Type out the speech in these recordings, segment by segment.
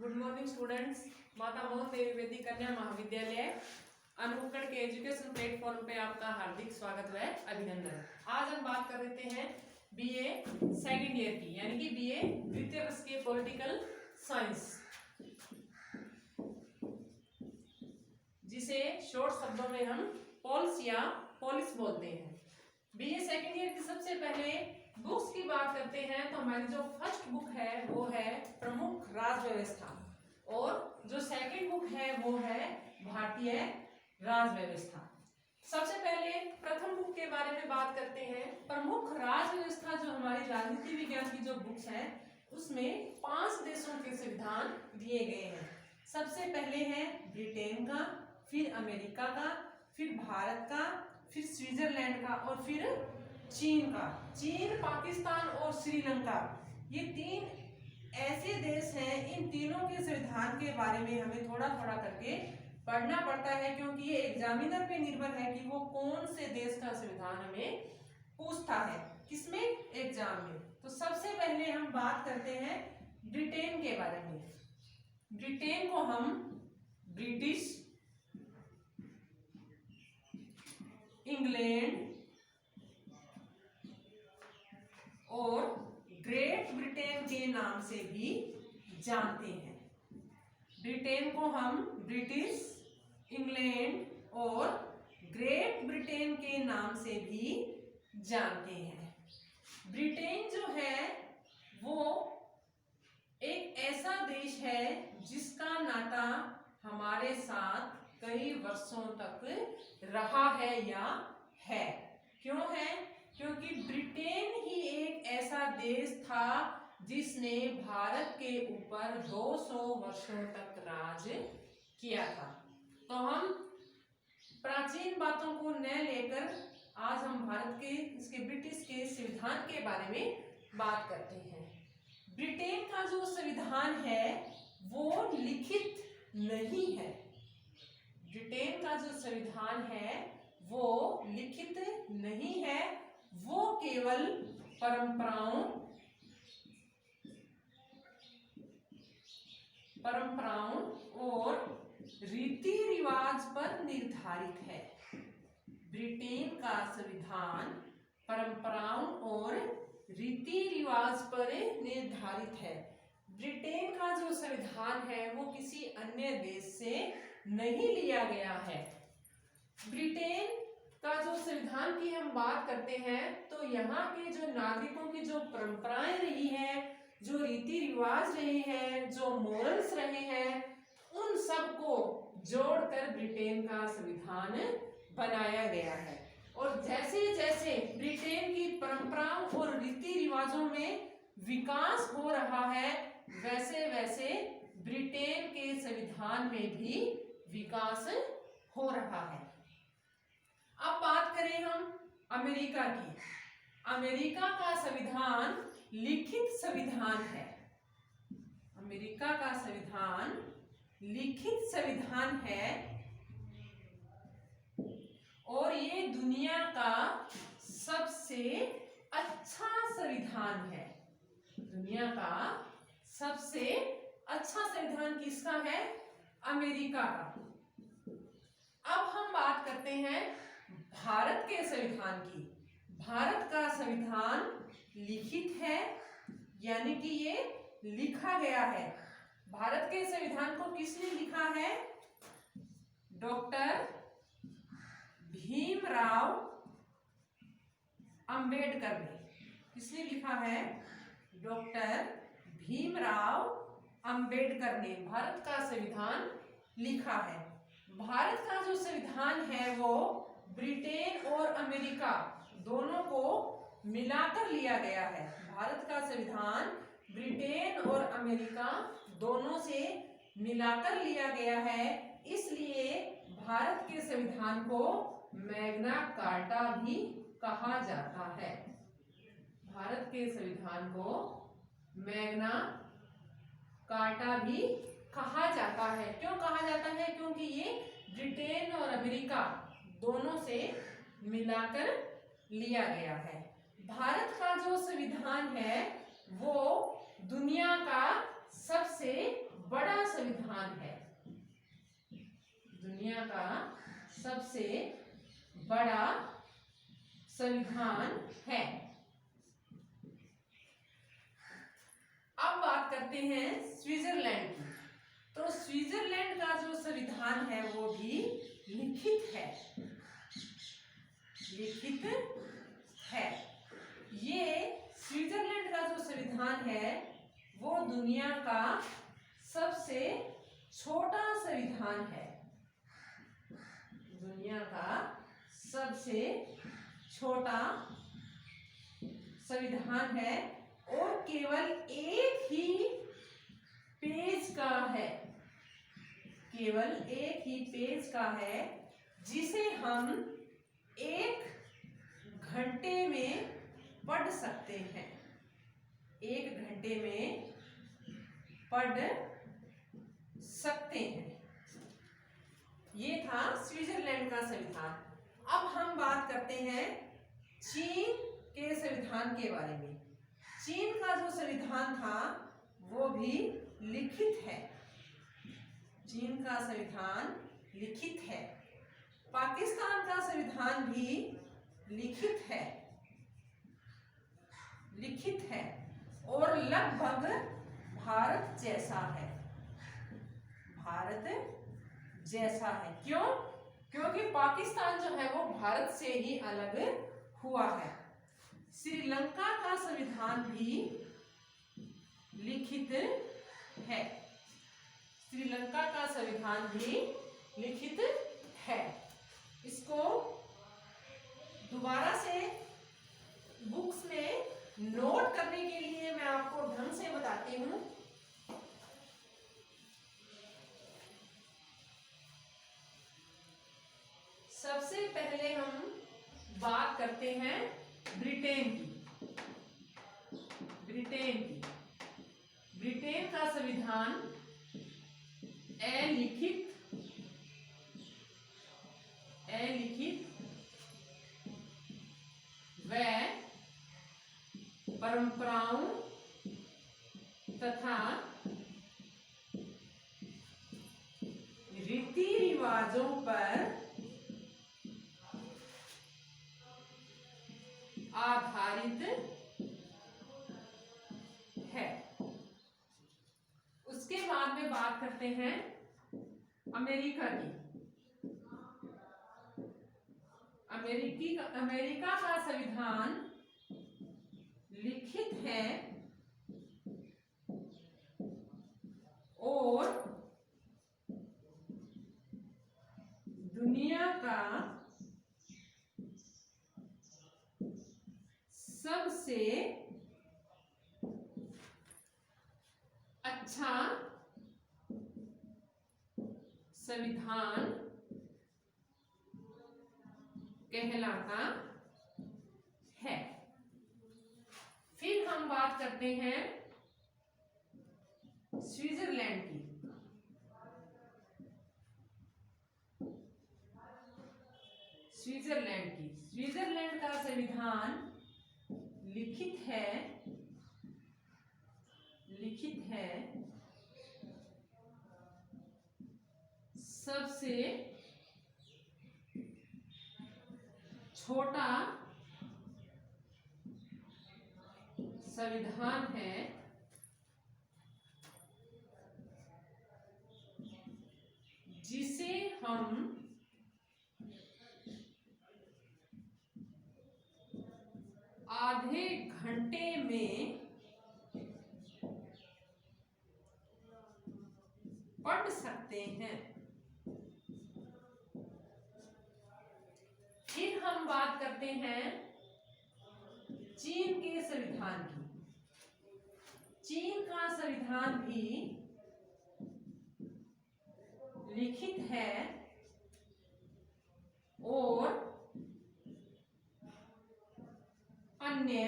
Good morning students. माता मोहन देवी वैदिक कन्या महाविद्यालय अनूपगढ़ के एजुकेशन प्लेटफॉर्म पे आपका हार्दिक स्वागत व अभिनंदन। आज हम बात कर रहे हैं बीए सेकेंड ईयर की, यानी कि बीए द्वितीय वर्ष के पॉलिटिकल साइंस, जिसे शॉर्ट शब्दों में हम पॉल्स या पॉलिस बोलते हैं। बीए सेकेंड ईयर की सबसे पहले बुक्स की बात करते हैं तो हमारी जो फर्स्ट बुक है वो है प्रमुख राज व्यवस्था, और जो सेकंड बुक है वो है भारतीय राज व्यवस्था। सबसे पहले प्रथम बुक के बारे में बात करते हैं। प्रमुख राज व्यवस्था जो हमारी राजनीति विज्ञान की जो बुक्स है उसमें 5 देशों के संविधान दिए गए हैं। सबसे पहले है ब्रिटेन का, फिर अमेरिका का, फिर भारत का, फिर स्विट्जरलैंड का और फिर चीन का। चीन, पाकिस्तान और श्रीलंका, ये 3 ऐसे देश हैं। इन तीनों के संविधान के बारे में हमें थोड़ा थोड़ा करके पढ़ना पड़ता है, क्योंकि ये एग्जामिनर पे निर्भर है कि वो कौन से देश का संविधान हमें पूछता है, किसमें, एग्जाम में। तो सबसे पहले हम बात करते हैं ब्रिटेन के बारे में। ब्रिटेन को हम ब्रिटिश, इंग्लैंड और ग्रेट ब्रिटेन के नाम से भी जानते हैं। ब्रिटेन को हम ब्रिटिश, इंग्लैंड और ग्रेट ब्रिटेन के नाम से भी जानते हैं। ब्रिटेन जो है वो एक ऐसा देश है जिसका नाता हमारे साथ कई वर्षों तक रहा है या है। क्यों है? क्योंकि ब्रिटेन ही एक ऐसा देश था जिसने भारत के ऊपर 200 वर्षों तक राज किया था। तो हम प्राचीन बातों को न लेकर आज हम भारत के, इसके ब्रिटिश के संविधान के बारे में बात करते हैं। ब्रिटेन का जो संविधान है वो लिखित नहीं है। ब्रिटेन का जो संविधान है वो लिखित नहीं है, वो केवल परंपराओं और रीति रिवाज पर निर्धारित है। ब्रिटेन का संविधान परंपराओं और रीति रिवाज पर निर्धारित है। ब्रिटेन का जो संविधान है वो किसी अन्य देश से नहीं लिया गया है। ब्रिटेन का जो संविधान की हम बात करते हैं तो यहाँ के जो नागरिकों की जो परंपराएं रही है, जो रीति रिवाज रहे हैं, जो मॉरल्स रहे हैं, उन सब को जोड़कर ब्रिटेन का संविधान बनाया गया है। और जैसे जैसे ब्रिटेन की परंपराओं और रीति रिवाजों में विकास हो रहा है, वैसे वैसे ब्रिटेन के संविधान में भी विकास हो रहा है। अब बात करें हम अमेरिका की। अमेरिका का संविधान लिखित संविधान है। अमेरिका का संविधान लिखित संविधान है और ये दुनिया का सबसे अच्छा संविधान है। दुनिया का सबसे अच्छा संविधान किसका है? अमेरिका का। अब हम बात करते हैं भारत के संविधान की। भारत का संविधान लिखित है, यानी कि ये लिखा गया है। भारत के संविधान को किसने लिखा है? डॉक्टर भीमराव अंबेडकर ने। किसने लिखा है? डॉक्टर भीमराव अंबेडकर ने भारत का संविधान लिखा है। भारत का जो संविधान है वो ब्रिटेन और अमेरिका दोनों को मिलाकर लिया गया है। भारत का संविधान ब्रिटेन और अमेरिका दोनों से मिलाकर लिया गया है, इसलिए भारत के संविधान को मैग्ना कार्टा भी कहा जाता है। भारत के संविधान को मैग्ना कार्टा भी कहा जाता है। क्यों कहा जाता है? क्योंकि ये ब्रिटेन और अमेरिका दोनों से मिलाकर लिया गया है। भारत का जो संविधान है वो दुनिया का सबसे बड़ा संविधान है। दुनिया का सबसे बड़ा संविधान है। अब बात करते हैं स्विट्जरलैंड की। तो स्विट्जरलैंड का जो संविधान है वो भी लिखित है, लिखित है। ये स्विट्जरलैंड का जो संविधान है वो दुनिया का सबसे छोटा संविधान है। दुनिया का सबसे छोटा संविधान है और केवल एक ही पेज का है, केवल एक ही पेज का है, जिसे हम 1 घंटे में पढ़ सकते हैं। 1 घंटे में पढ़ सकते हैं। ये था स्विट्जरलैंड का संविधान। अब हम बात करते हैं चीन के संविधान के बारे में। चीन का जो संविधान था वो भी लिखित है। चीन का संविधान लिखित है। पाकिस्तान का संविधान भी लिखित है, लिखित है और लगभग भारत जैसा है, भारत जैसा है। क्यों? क्योंकि पाकिस्तान जो है वो भारत से ही अलग हुआ है। श्रीलंका का संविधान भी लिखित है। श्रीलंका का संविधान भी लिखित है। इसको दोबारा से बुक्स में नोट करने के लिए मैं आपको ढंग से बताती हूँ। सबसे पहले हम बात करते हैं ब्रिटेन की। ब्रिटेन की, ब्रिटेन का संविधान अलिखित व परंपराओं तथा रीति रिवाजों पर आधारित है। उसके बाद में बात करते हैं अमेरिका की। अमेरिका का संविधान लिखित है और दुनिया का सबसे अच्छा संविधान कहलाता है। फिर हम बात करते हैं स्विट्जरलैंड की। स्विट्जरलैंड का संविधान लिखित है, लिखित है। सबसे छोटा संविधान है, जिसे हम आधे घंटे में पढ़ सकते हैं। फिर हम बात करते हैं चीन के संविधान की। चीन का संविधान भी लिखित है और अन्य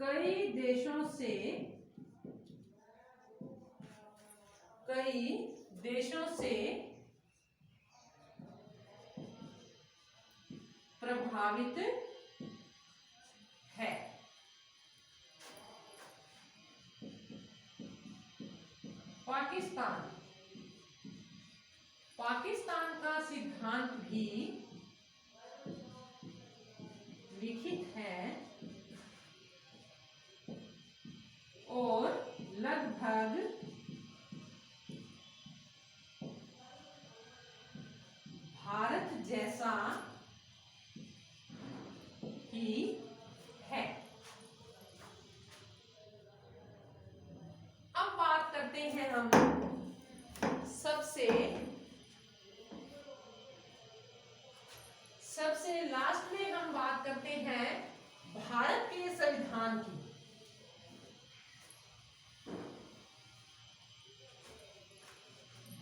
कई देशों से प्रभावित है। पाकिस्तान। पाकिस्तान का सिद्धांत भी लिखित है और लगभग भारत जैसा ही है। अब बात करते हैं हम सबसे लास्ट में हम बात करते हैं भारत के संविधान की।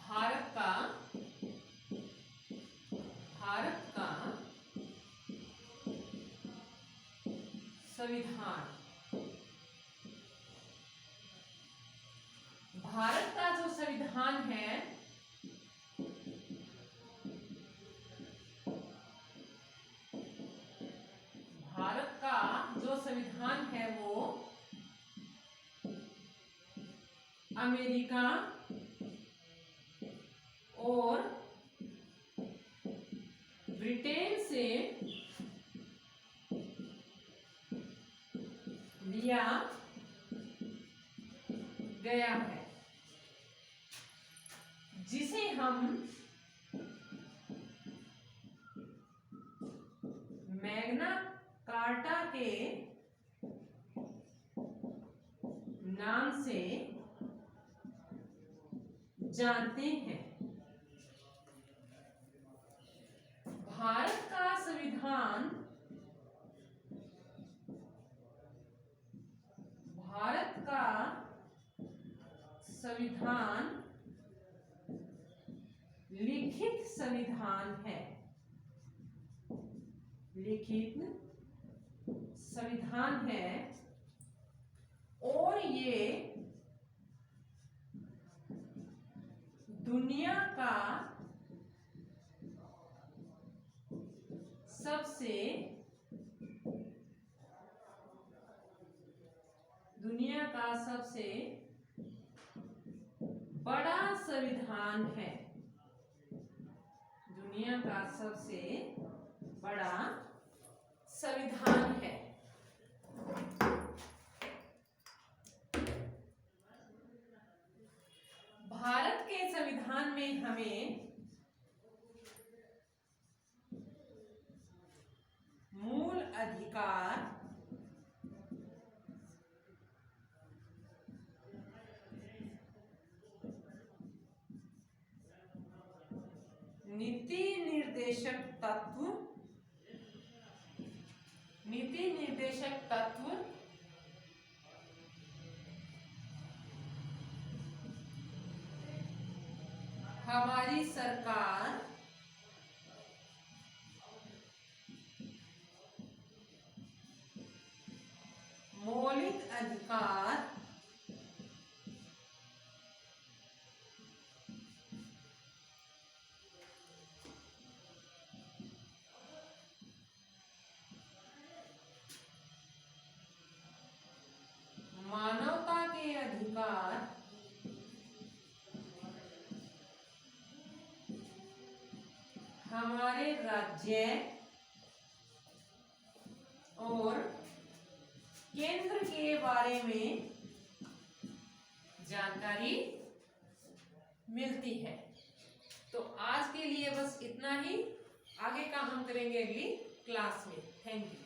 भारत का संविधान। भारत का जो संविधान है वो अमेरिका और ब्रिटेन से लिया गया है, जिसे हम मैग्ना कार्टा के नाम से जानते हैं। भारत का संविधान लिखित संविधान है। लिखित संविधान है और ये दुनिया का सबसे बड़ा संविधान है। दुनिया का सबसे बड़ा संविधान है। भारत के संविधान में हमें मूल अधिकार, नीति निर्देशक तत्व, हमारी सरकार, मौलिक अधिकार, मानवता के अधिकार, हमारे राज्य और केंद्र के बारे में जानकारी मिलती है। तो आज के लिए बस इतना ही। आगे का हम करेंगे अगली क्लास में। Thank you.